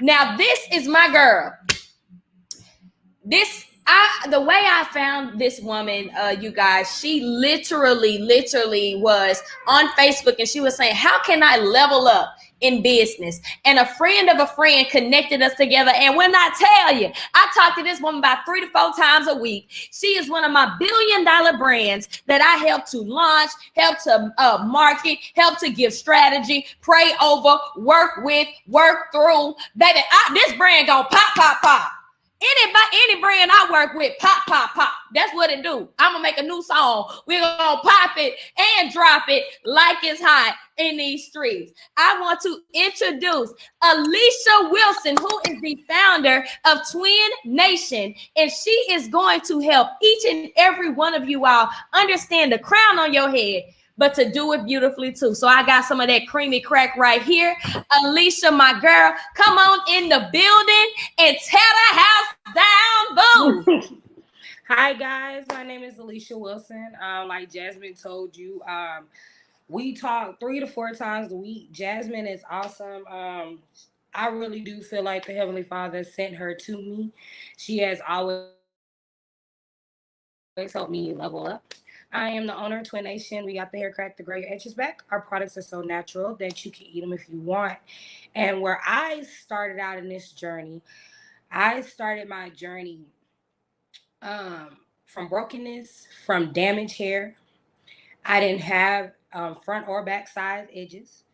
Now, this is my girl. The way I found this woman, you guys, she literally was on Facebook, and she was saying, how can I level up in business? And a friend of a friend connected us together. And when I tell you, I talk to this woman about 3 to 4 times a week. She is one of my $1 billion brands that I help to launch, help to market, help to give strategy, pray over, work with, work through. Baby, this brand gonna pop. Any brand I work with, pop. That's what it do. I'm gonna make a new song. We're gonna pop it and drop it like it's hot in these streets. I want to introduce Alicia Wilson, who is the founder of Twin Nation, and she is going to help each and every one of you all understand the crown on your head, but to do it beautifully too. So I got some of that creamy crack right here. Alicia, my girl, come on in the building and tear the house down. Boom. Hi, guys. My name is Alicia Wilson. Like Jasmine told you, we talk 3 to 4 times a week. Jasmine is awesome. I really do feel like the Heavenly Father sent her to me. She has always helped me level up. I am the owner of Twin Nation. We got the hair crack, the gray edges back. Our products are so natural that you can eat them if you want. And where I started out in this journey, I started my journey from brokenness, from damaged hair. I didn't have front or back side edges.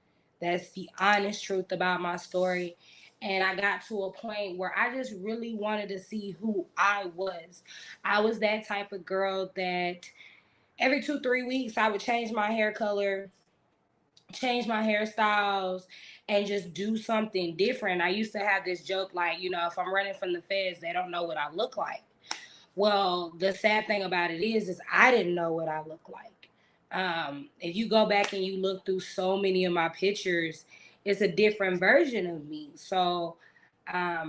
That's the honest truth about my story. And I got to a point where I just really wanted to see who I was. I was that type of girl that every 2-3 weeks, I would change my hair color, change my hairstyles, and just do something different. I used to have this joke like, if I'm running from the feds, they don't know what I look like. Well, the sad thing about it is I didn't know what I look like. If you go back and you look through so many of my pictures, it's a different version of me. So I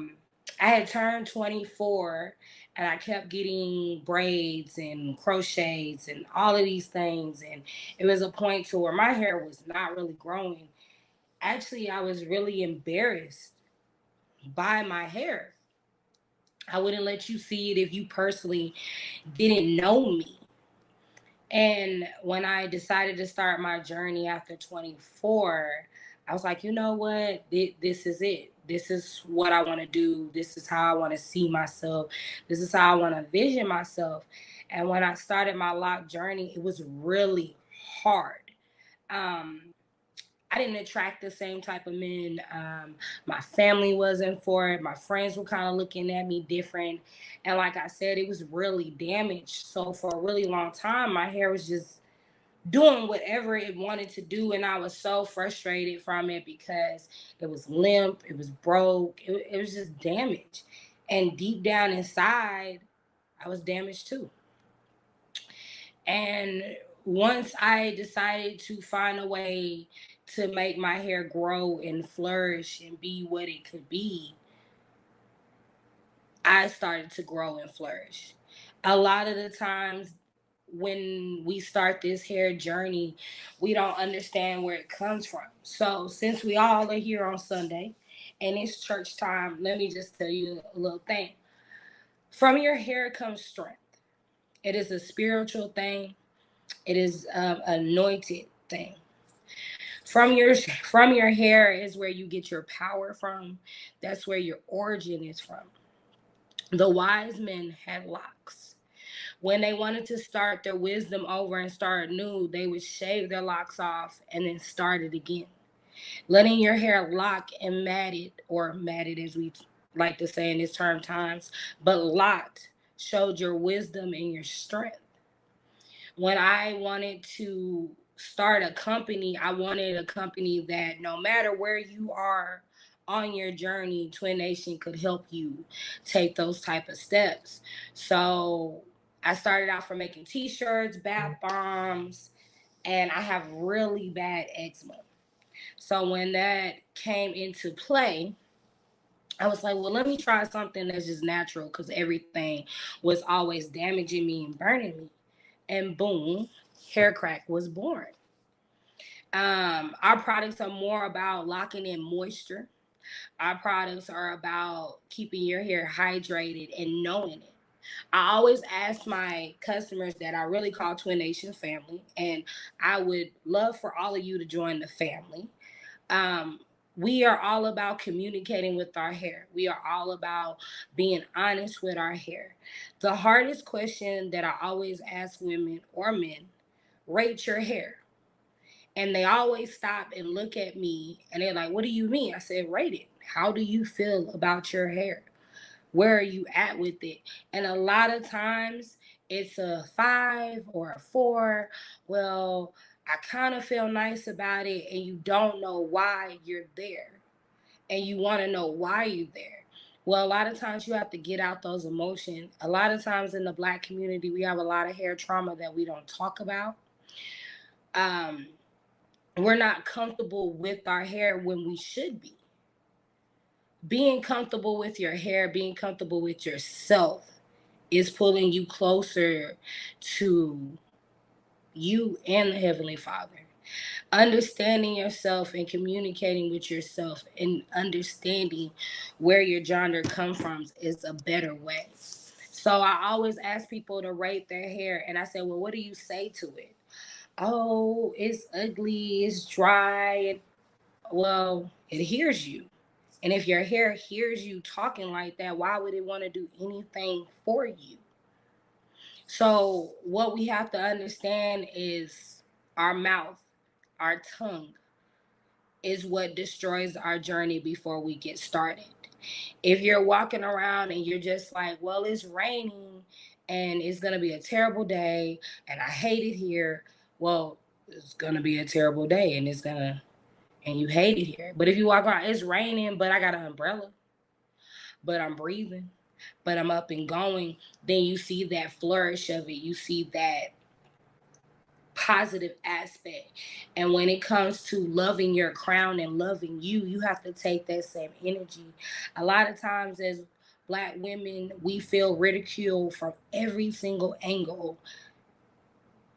had turned 24, and I kept getting braids and crochets and all of these things. And it was a point to where my hair was not really growing. Actually, I was really embarrassed by my hair. I wouldn't let you see it if you personally didn't know me. And when I decided to start my journey after 24, I was like, you know what? This is it. This is what I want to do. This is how I want to see myself. This is how I want to vision myself. And when I started my lock journey, it was really hard. I didn't attract the same type of men. My family wasn't for it. My friends were kind of looking at me different. And like I said, it was really damaged. So for a really long time, my hair was just doing whatever it wanted to do. And I was so frustrated from it because it was limp, it was broke, it was just damaged. And deep down inside, I was damaged too. And once I decided to find a way to make my hair grow and flourish and be what it could be, I started to grow and flourish. A lot of the times when we start this hair journey, we don't understand where it comes from. So since we all are here on Sunday and it's church time, let me just tell you a little thing. From your hair comes strength. It is a spiritual thing. It is an anointed thing. From your hair is where you get your power from. That's where your origin is from. The wise men had locks. When they wanted to start their wisdom over and start new, they would shave their locks off and then start it again. Letting your hair lock and matted, or matted as we like to say in this term times, but locked showed your wisdom and your strength. When I wanted to start a company, I wanted a company that no matter where you are on your journey, Twin Nation could help you take those type of steps. So I started out from making t-shirts, bath bombs, and I have really bad eczema. So when that came into play, I was like, well, let me try something that's just natural, because everything was always damaging me and burning me. And boom, hair crack was born. Our products are more about locking in moisture. Our products are about keeping your hair hydrated and knowing it. I always ask my customers that I really call Twin Nation family, and I would love for all of you to join the family. Um, we are all about communicating with our hair. We are all about being honest with our hair. The hardest question that I always ask women or men: rate your hair. And they always stop and look at me and they're like, what do you mean? I said, rate it. How do you feel about your hair? Where are you at with it? And a lot of times it's a 5 or a 4. Well, I kind of feel nice about it, and you don't know why you're there. And you want to know why you're there. Well, a lot of times you have to get out those emotions. A lot of times in the Black community, we have a lot of hair trauma that we don't talk about. Um, we're not comfortable with our hair when we should be. Being comfortable with your hair, being comfortable with yourself is pulling you closer to you and the Heavenly Father. Understanding yourself and communicating with yourself and understanding where your gender comes from is a better way. So I always ask people to rate their hair, and I say, well, what do you say to it? Oh, it's ugly, it's dry. Well, it hears you. And if your hair hears you talking like that, why would it want to do anything for you? So, what we have to understand is our mouth, our tongue, is what destroys our journey before we get started. If you're walking around and you're just like, well, it's raining and it's going to be a terrible day and I hate it here, well, it's going to be a terrible day and you hate it here. But if you walk around, it's raining, but I got an umbrella, but I'm breathing, but I'm up and going, then you see that flourish of it. You see that positive aspect. And when it comes to loving your crown and loving you, you have to take that same energy. A lot of times as Black women, we feel ridiculed from every single angle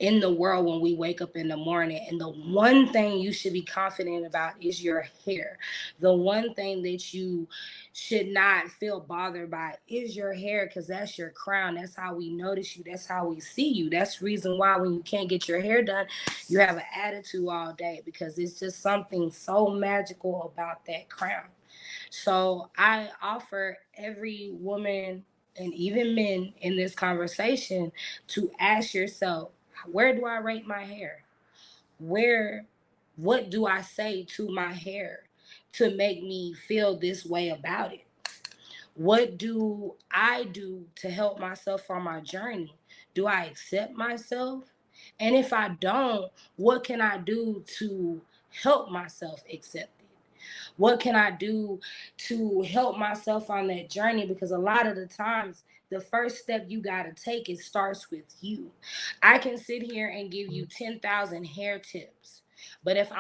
in the world when we wake up in the morning. And the one thing you should be confident about is your hair. The one thing that you should not feel bothered by is your hair, because that's your crown. That's how we notice you. That's how we see you. That's the reason why when you can't get your hair done, you have an attitude all day, because it's just something so magical about that crown. So I offer every woman and even men in this conversation to ask yourself, where do I rate my hair? What do I say to my hair to make me feel this way about it? What do I do to help myself on my journey? Do I accept myself? And if I don't, what can I do to help myself accept it? What can I do to help myself on that journey? Because a lot of the times, the first step you got to take, it starts with you. I can sit here and give you 10,000 hair tips. But if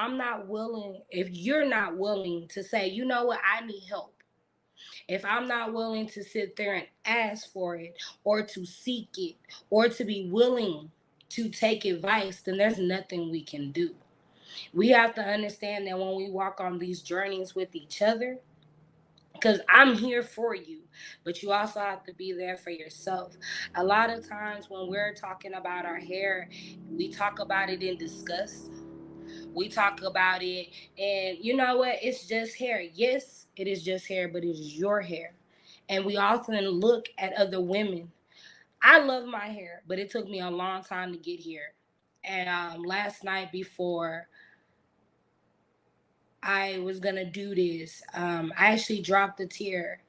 you're not willing to say, you know what, I need help. If I'm not willing to sit there and ask for it or to seek it or to be willing to take advice, then there's nothing we can do. We have to understand that when we walk on these journeys with each other, because I'm here for you, but you also have to be there for yourself. A lot of times when we're talking about our hair, we talk about it in disgust. We talk about it, and you know what? It's just hair. Yes, it is just hair, but it is your hair. And we often look at other women. I love my hair, but it took me a long time to get here. And last night before I was gonna do this, I actually dropped a tear,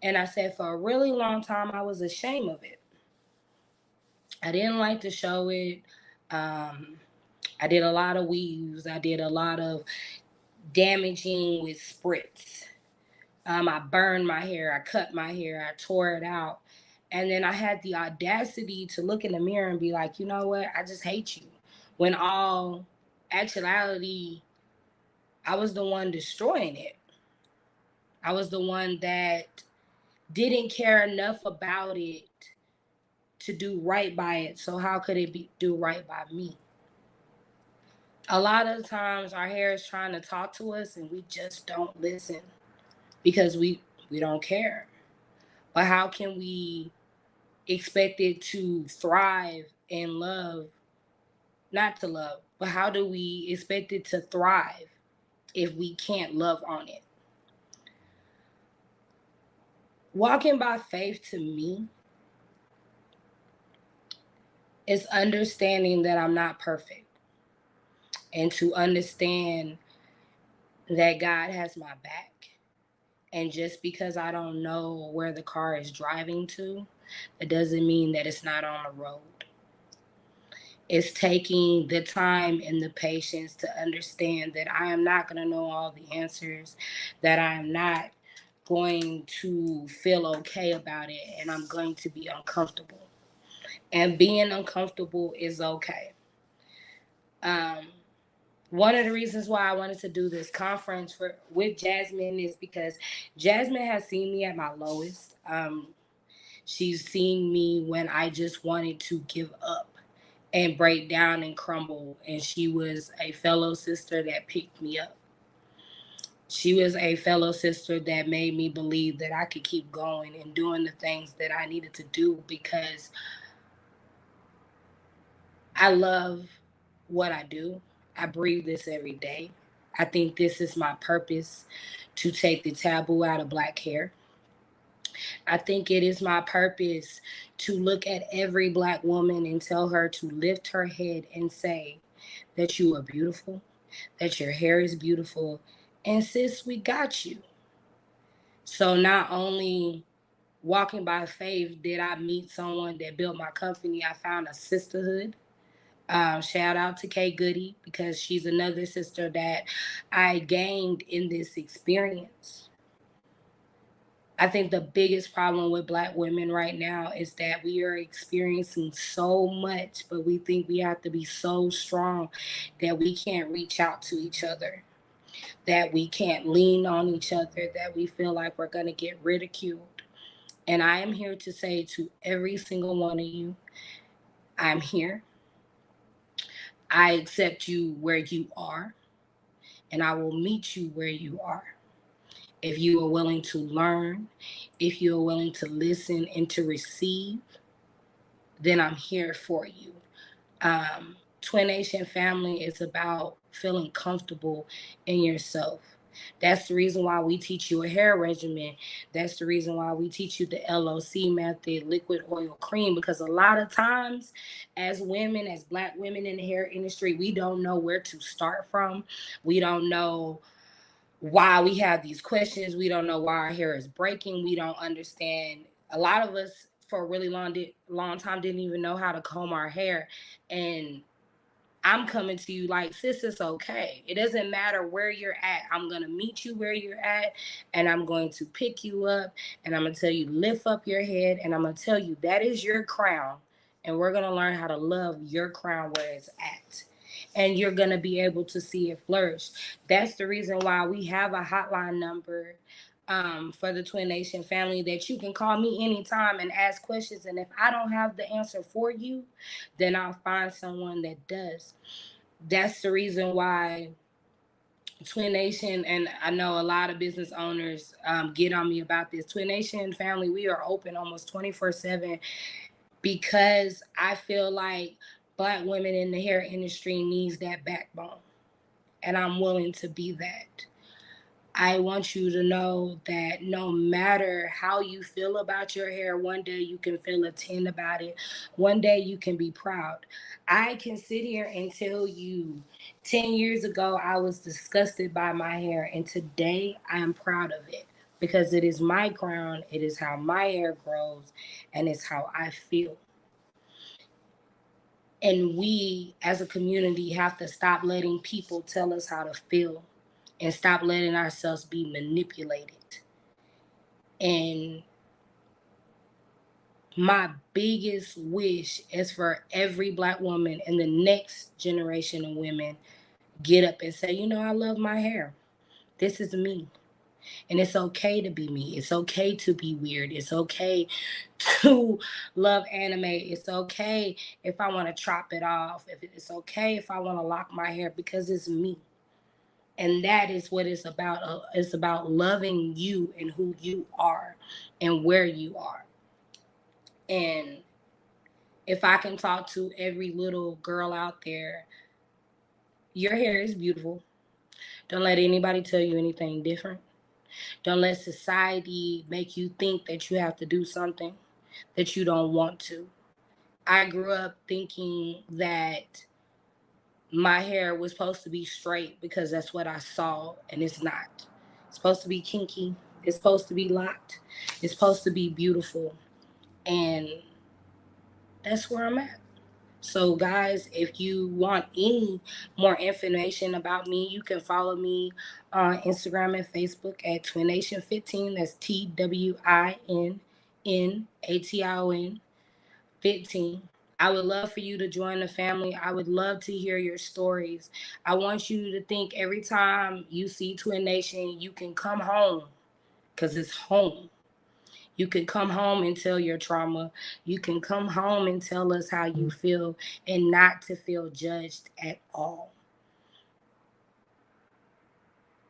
and I said for a really long time I was ashamed of it. I didn't like to show it. Um, I did a lot of weaves. I did a lot of damaging with spritz. I burned my hair. I cut my hair. I tore it out. And then I had the audacity to look in the mirror and be like, you know what? I just hate you. When all actuality, I was the one destroying it. I was the one that didn't care enough about it to do right by it. So how could it be do right by me? A lot of times our hair is trying to talk to us and we just don't listen. because we don't care. But how can we expect it to thrive and love, not to love, but how do we expect it to thrive if we can't love on it? Walking by faith to me is understanding that I'm not perfect, and to understand that God has my back. And just because I don't know where the car is driving to, it doesn't mean that it's not on the road. It's taking the time and the patience to understand that I am not going to know all the answers, that I am not going to feel okay about it, and I'm going to be uncomfortable. And being uncomfortable is okay. One of the reasons why I wanted to do this conference with Jasmine is because Jasmine has seen me at my lowest. She's seen me when I just wanted to give up and break down and crumble. And she was a fellow sister that picked me up. She was a fellow sister that made me believe that I could keep going and doing the things that I needed to do, because I love what I do. I breathe this every day. I think this is my purpose, to take the taboo out of Black hair. I think it is my purpose to look at every Black woman and tell her to lift her head and say that you are beautiful, that your hair is beautiful, and sis, we got you. So not only walking by faith did I meet someone that built my company, I found a sisterhood. Shout out to Kay Goody, because she's another sister that I gained in this experience. I think the biggest problem with Black women right now is that we are experiencing so much, but we think we have to be so strong that we can't reach out to each other, that we can't lean on each other, that we feel like we're going to get ridiculed. And I am here to say to every single one of you, I'm here. I accept you where you are, and I will meet you where you are. If you are willing to learn, if you are willing to listen and to receive, then I'm here for you. Twin Nation family is about feeling comfortable in yourself. That's the reason why we teach you a hair regimen. That's the reason why we teach you the LOC method, liquid oil cream, because a lot of times as women, as Black women in the hair industry, we don't know where to start from. We don't know why we have these questions. We don't know why our hair is breaking. We don't understand. A lot of us for a really long time didn't even know how to comb our hair. And I'm coming to you like, sis, it's okay. It doesn't matter where you're at. I'm going to meet you where you're at, and I'm going to pick you up, and I'm going to tell you, lift up your head, and I'm going to tell you that is your crown, and we're going to learn how to love your crown where it's at. And you're going to be able to see it flourish. That's the reason why we have a hotline number for the Twin Nation family that you can call me anytime and ask questions. And if I don't have the answer for you, then I'll find someone that does. That's the reason why Twin Nation, and I know a lot of business owners get on me about this. Twin Nation family, we are open almost 24/7, because I feel like Black women in the hair industry needs that backbone, and I'm willing to be that. I want you to know that no matter how you feel about your hair, one day you can feel a 10 about it. One day you can be proud. I can sit here and tell you 10 years ago I was disgusted by my hair, and today I am proud of it, because it is my crown, it is how my hair grows, and it's how I feel. And we as a community have to stop letting people tell us how to feel, and stop letting ourselves be manipulated. And my biggest wish is for every Black woman and the next generation of women get up and say, I love my hair. This is me. And it's okay to be me. It's okay to be weird. It's okay to love anime. It's okay if I want to chop it off. It's okay if I want to lock my hair, because it's me. And that is what it's about. It's about loving you and who you are and where you are. And if I can talk to every little girl out there, your hair is beautiful. Don't let anybody tell you anything different. Don't let society make you think that you have to do something that you don't want to. I grew up thinking that my hair was supposed to be straight because that's what I saw, and it's not. It's supposed to be kinky. It's supposed to be locked. It's supposed to be beautiful. And that's where I'm at. So, guys, if you want any more information about me, you can follow me on Instagram and Facebook at Twination15. That's TWINNATION 15. I would love for you to join the family. I would love to hear your stories. I want you to think every time you see Twin Nation, you can come home because it's home. You can come home and tell your trauma. You can come home and tell us how you feel and not to feel judged at all.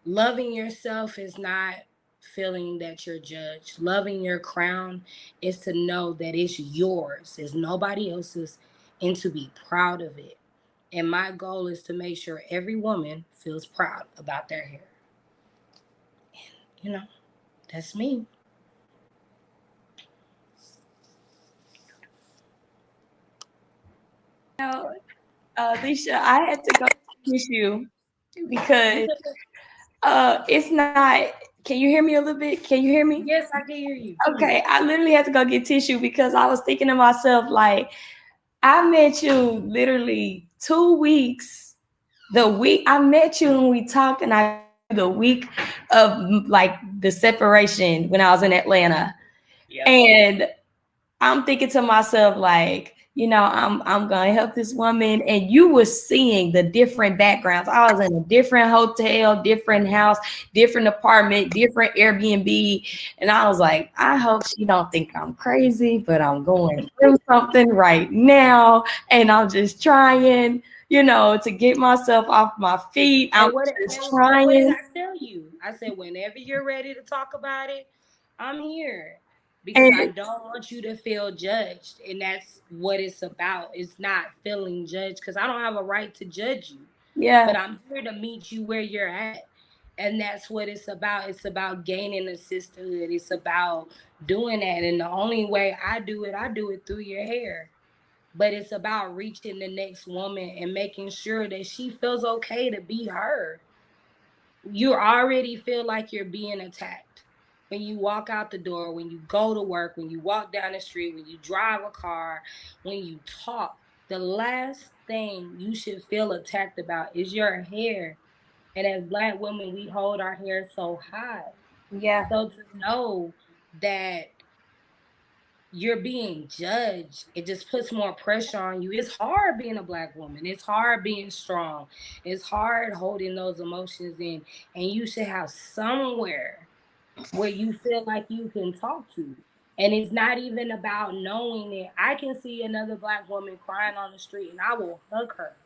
Loving yourself is not feeling that you're judged. Loving your crown is to know that it's yours, it's nobody else's, and to be proud of it. And my goal is to make sure every woman feels proud about their hair. And, you know, that's me. Now, Alicia, I had to go kiss you because it's not. Can you hear me a little bit? Can you hear me? Yes, I can hear you. Okay, I literally had to go get tissue because I was thinking to myself, like, I met you literally 2 weeks. The week I met you and we talked, and I the week of like the separation when I was in Atlanta. Yep. And I'm thinking to myself, like, you know, I'm gonna help this woman. And you were seeing the different backgrounds. I was in a different hotel, different house, different apartment, different Airbnb. And I was like, I hope she don't think I'm crazy, but I'm going through something right now. And I'm just trying, you know, to get myself off my feet. I'm just trying. What did I tell you? I said, whenever you're ready to talk about it, I'm here. Because I don't want you to feel judged. And that's what it's about. It's not feeling judged because I don't have a right to judge you. Yeah. But I'm here to meet you where you're at. And that's what it's about. It's about gaining a sisterhood. It's about doing that. And the only way I do it through your hair. But it's about reaching the next woman and making sure that she feels okay to be her. You already feel like you're being attacked. When you walk out the door, when you go to work, when you walk down the street, when you drive a car, when you talk, the last thing you should feel attacked about is your hair. And as Black women, we hold our hair so high. Yeah. So to know that you're being judged, it just puts more pressure on you. It's hard being a Black woman. It's hard being strong. It's hard holding those emotions in. And you should have somewhere where you feel like you can talk to. And it's not even about knowing it. I can see another Black woman crying on the street and I will hug her.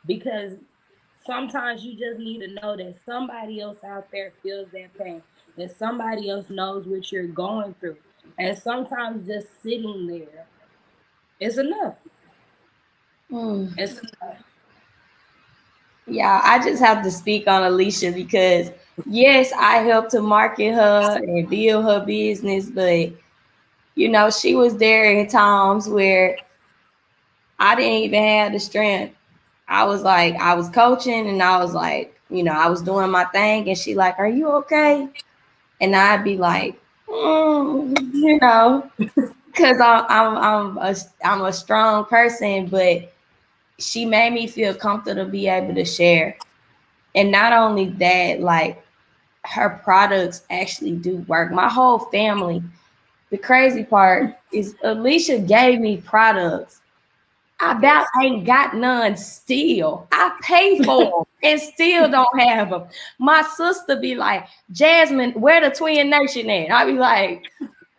Because sometimes you just need to know that somebody else out there feels that pain, that somebody else knows what you're going through. And sometimes just sitting there is enough. It's enough. Yeah, I just have to speak on Alicia because, yes, I helped to market her and build her business, but, you know, she was there in times where I didn't even have the strength. I was like, I was coaching and I was like, you know, I was doing my thing and she like, are you okay? And I'd be like, you know, because I'm a strong person, but she made me feel comfortable to be able to share. And not only that, like her products actually do work. My whole family, the crazy part is Alicia gave me products. I about ain't got none still. I pay for them and still don't have them. My sister be like, Jasmine, where the Twin Nation at? I be like,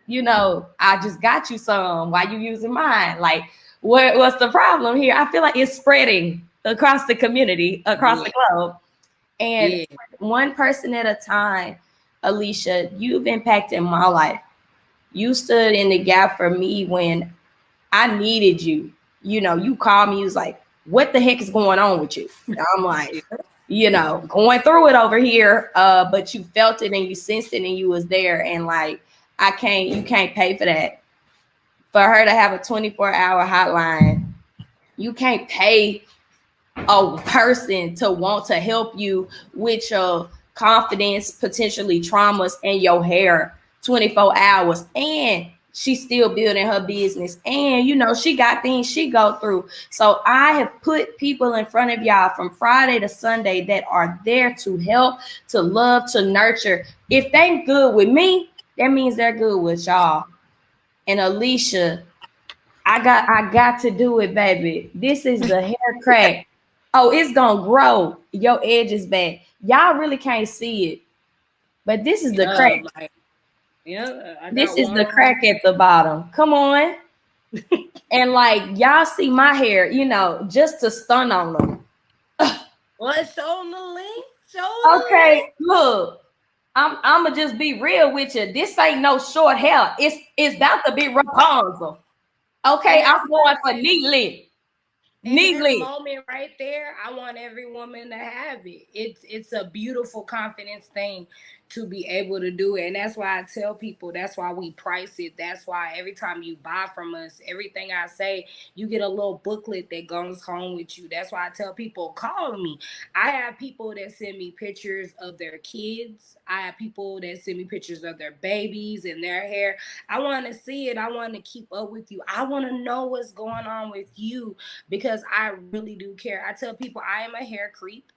you know, I just got you some. Why you using mine? Like, what's the problem here? I feel like it's spreading across the community, across the globe. And one person at a time, Alicia, you've impacted my life. You stood in the gap for me when I needed you. You know, you called me, you was like, what the heck is going on with you? I'm like, you know, going through it over here. But you felt it and you sensed it and you was there. And like, you can't pay for that. For her to have a 24-hour hotline, you can't pay a person to want to help you with your confidence, potentially traumas, and your hair 24 hours. And she's still building her business. And, you know, she got things she go through. So I have put people in front of y'all from Friday to Sunday that are there to help, to love, to nurture. If they good with me, that means they're good with y'all. And Alicia, I got to do it, baby. This is the hair crack. Oh, it's gonna grow. Your edge is back. Y'all really can't see it, but this is the crack. This is the crack at the bottom. Come on. And like y'all see my hair, you know, just to stun on them. What's on the link? Okay, look. I'ma just be real with you. This ain't no short hair. It's about to be Rapunzel. Okay, I'm going for neatly. Neatly. Moment right there, I want every woman to have it. It's a beautiful confidence thing to be able to do it. And that's why I tell people, that's why we price it. That's why every time you buy from us, everything I say, you get a little booklet that goes home with you. That's why I tell people, call me. I have people that send me pictures of their kids. I have people that send me pictures of their babies and their hair. I want to see it. I want to keep up with you. I want to know what's going on with you because I really do care. I tell people I am a hair creep.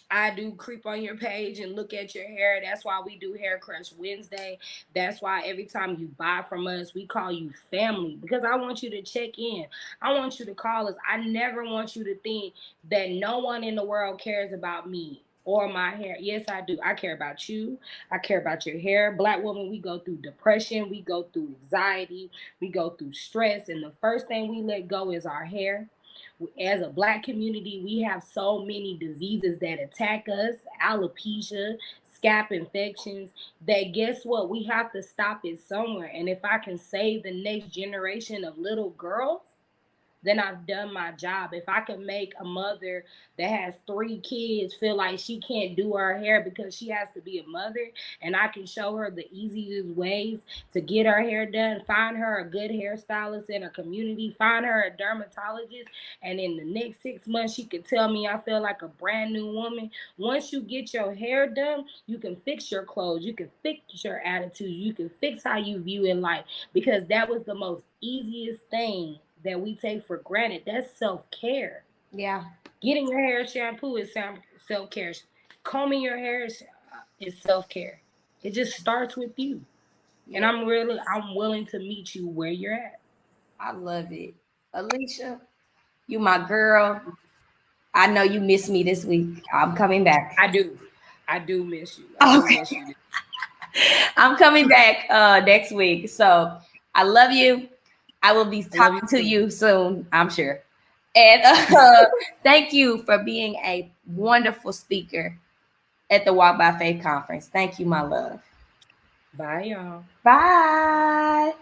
I do creep on your page and look at your hair. That's why we do Hair Crush Wednesday. That's why every time you buy from us, we call you family because I want you to check in. I want you to call us. I never want you to think that no one in the world cares about me or my hair. Yes, I do. I care about you. I care about your hair. Black women, we go through depression. We go through anxiety. We go through stress. And the first thing we let go is our hair. As a Black community, we have so many diseases that attack us, alopecia, scalp infections, that guess what? We have to stop it somewhere. And if I can save the next generation of little girls, then I've done my job. If I can make a mother that has 3 kids feel like she can't do her hair because she has to be a mother, and I can show her the easiest ways to get her hair done, find her a good hairstylist in her community, find her a dermatologist, and in the next 6 months, she could tell me I feel like a brand new woman. Once you get your hair done, you can fix your clothes, you can fix your attitude, you can fix how you view in life, because that was the most easiest thing that we take for granted. That's self-care. Yeah. Getting your hair shampoo is self-care. Combing your hair is self-care. It just starts with you. Yeah. And I'm willing to meet you where you're at. I love it. Alicia, you my girl. I know you miss me this week. I'm coming back. I do miss you. Miss you. I'm coming back next week. So I love you. I will be talking to you soon, I'm sure. And thank you for being a wonderful speaker at the Walk by Faith conference. Thank you, my love. Bye, y'all. Bye.